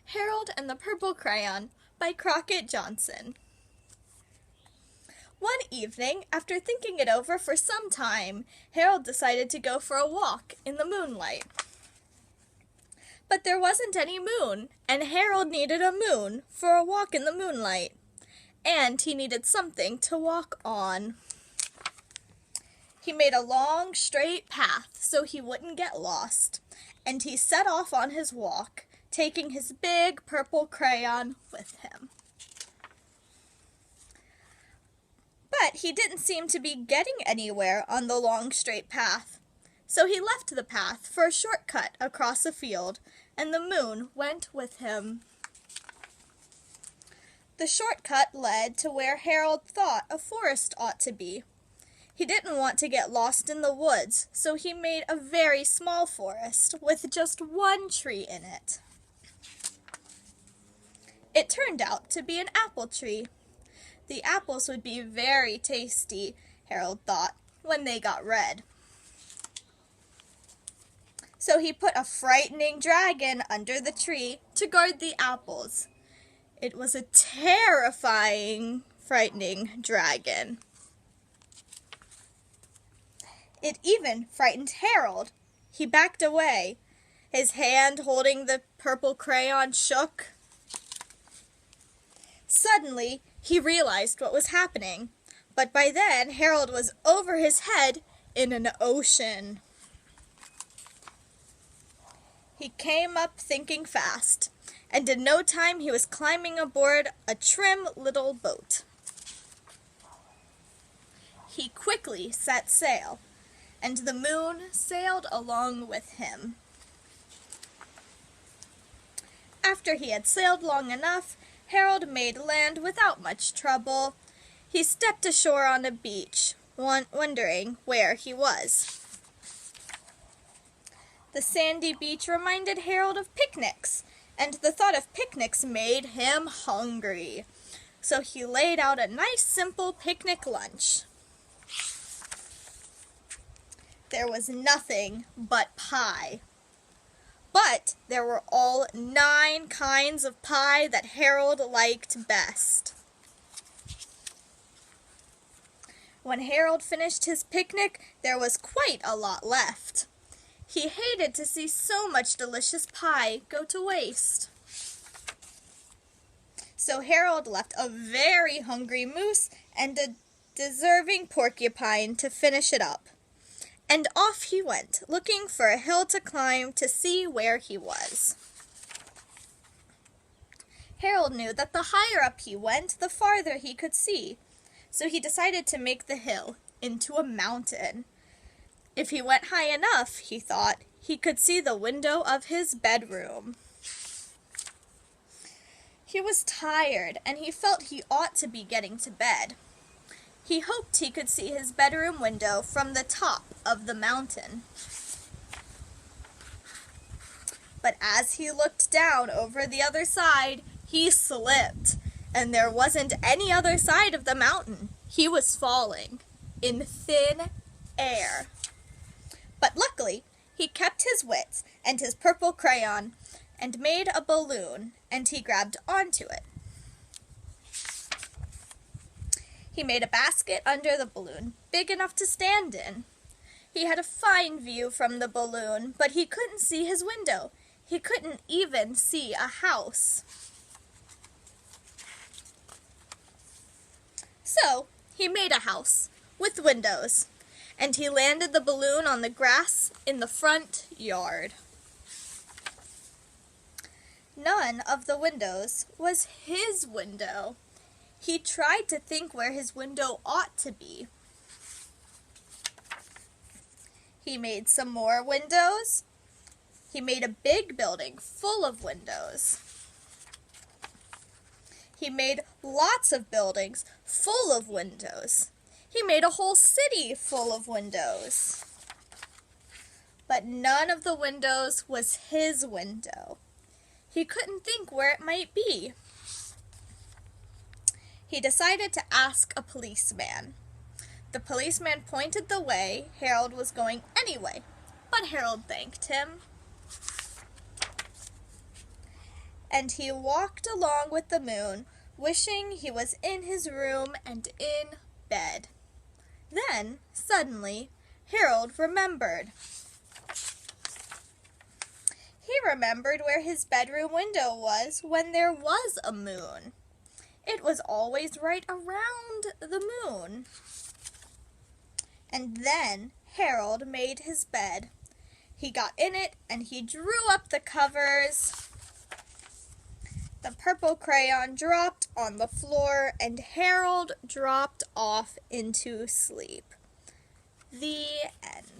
Harold and the Purple Crayon by Crockett Johnson. One evening, after thinking it over for some time, Harold decided to go for a walk in the moonlight. But there wasn't any moon, and Harold needed a moon for a walk in the moonlight. And he needed something to walk on. He made a long, straight path so he wouldn't get lost, and he set off on his walk, taking his big purple crayon with him. But he didn't seem to be getting anywhere on the long, straight path. So he left the path for a shortcut across a field, and the moon went with him. The shortcut led to where Harold thought a forest ought to be. He didn't want to get lost in the woods, so he made a very small forest with just one tree in it. It turned out to be an apple tree. The apples would be very tasty, Harold thought, when they got red. So he put a frightening dragon under the tree to guard the apples. It was a terrifying, frightening dragon. It even frightened Harold. He backed away. His hand holding the purple crayon shook. Suddenly, he realized what was happening, but by then Harold was over his head in an ocean. He came up thinking fast, and in no time he was climbing aboard a trim little boat. He quickly set sail, and the moon sailed along with him. After he had sailed long enough, Harold made land without much trouble. He stepped ashore on a beach, wondering where he was. The sandy beach reminded Harold of picnics, and the thought of picnics made him hungry. So he laid out a nice simple picnic lunch. There was nothing but pie. But there were all 9 kinds of pie that Harold liked best. When Harold finished his picnic, there was quite a lot left. He hated to see so much delicious pie go to waste. So Harold left a very hungry moose and a deserving porcupine to finish it up. And off he went, looking for a hill to climb to see where he was. Harold knew that the higher up he went, the farther he could see, so he decided to make the hill into a mountain. If he went high enough, he thought, he could see the window of his bedroom. He was tired, and he felt he ought to be getting to bed. He hoped he could see his bedroom window from the top of the mountain. But as he looked down over the other side, he slipped, and there wasn't any other side of the mountain. He was falling in thin air. But luckily, he kept his wits and his purple crayon and made a balloon, and he grabbed onto it. He made a basket under the balloon, big enough to stand in. He had a fine view from the balloon, but he couldn't see his window. He couldn't even see a house. So, he made a house with windows, and he landed the balloon on the grass in the front yard. None of the windows was his window. He tried to think where his window ought to be. He made some more windows. He made a big building full of windows. He made lots of buildings full of windows. He made a whole city full of windows. But none of the windows was his window. He couldn't think where it might be. He decided to ask a policeman. The policeman pointed the way Harold was going anyway, but Harold thanked him. and he walked along with the moon, wishing he was in his room and in bed. Then, suddenly, Harold remembered. He remembered where his bedroom window was when there was a moon. It was always right around the moon. And then Harold made his bed. He got in it and he drew up the covers. The purple crayon dropped on the floor and Harold dropped off into sleep. The end.